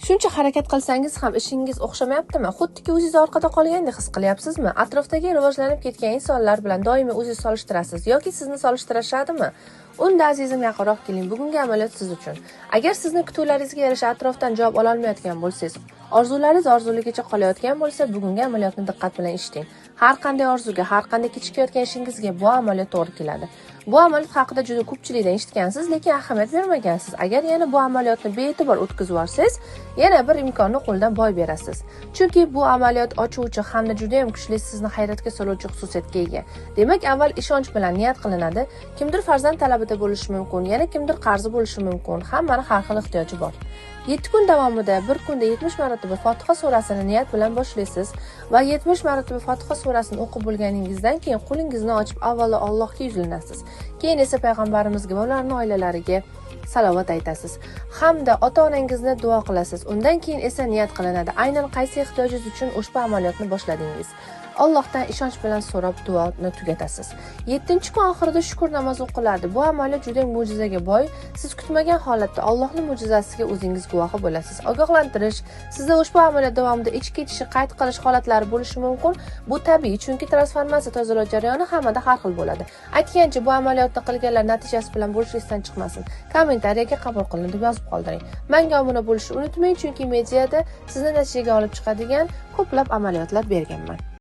Shuncha harakat qilsangiz ham ishingiz o'xshamayaptimi? Xuddiki o'zingiz orqada qolgandek his qilyapsizmi? Atrofdagi rivojlanib ketgan insonlar bilan doimiy o'zingizni solishtirasiz yoki sizni solishtirishadimi? Unda azizim yaqinroq keling, bugungi amaliyot siz uchun. Agar sizni kutuvlaringizga yarasha atrofdan javob ola olmayotgan bo'lsangiz, orzularingiz orzuligicha qolayotgan bo'lsa, bugungi amaliyotni diqqat bilan eshiting. Har qanday orzuga, har qanday kechikayotgan ishingizga bu amaliyot to'g'ri keladi. Bu amaliyot haqida juda ko'pchilikdan eshitgansiz, lekin ahamiyat bermagansiz. Agar yana bu amaliyotni bee'tibor o'tkazib yuborsangiz, yana bir imkonni qo'ldan boy berasiz. Chunki bu amaliyot ochuvchi hamda juda ham kuchli, sizni hayratga soluvchi xususiyatga ega. Demak, avval ishonch bilan niyat qilinadi. Kimdir farzand talabida bo'lishi mumkin, yana kimdir qarzi bo'lishi mumkin. Hammani har xil ehtiyoji bor. 7 kun davomida bir kunda 70 marotaba Fotiha surasini niyat bilan boshlaysiz va 70 marotaba Fotiha surasini o'qib bo'lganingizdan keyin qo'lingizni ochib avvalo Allohga yuzlanasiz. Keyin esa payg'ambarimizga va ularning oilalariga salovat aytasiz hamda ota-onangizni duo qilasiz. Undan keyin esa niyat qilinadi. Aynan qaysi ehtiyojingiz uchun ushbu amaliyotni boshladingiz. Allohdan ishonch bilan so'rab duoni tugatasiz. 7-kun oxirida shukr namozi o'qiladi. Bu amaliyot juda mo'jizaga boy. Siz kutmagan holatda Allohning mo'jizasiga o'zingiz guvohi bo'lasiz. Ogohlantirish, sizda ushbu amaliyot davomida ichki ketishi, qayt qilish holatlari bo'lishi mumkin. Bu tabiiy, chunki transformatsiya tozalash jarayoni hammada har xil bo'ladi. Aytgancha bu amaliyotni qilganlar natijasi bilan bo'lishingizdan chiqmasin. Kommentariyaga qabul qilindi deb yozib qoldiring. Menga obuna bo'lishni unutmang, chunki mediada sizni natijaga olib chiqadigan ko'plab amaliyotlar berganman.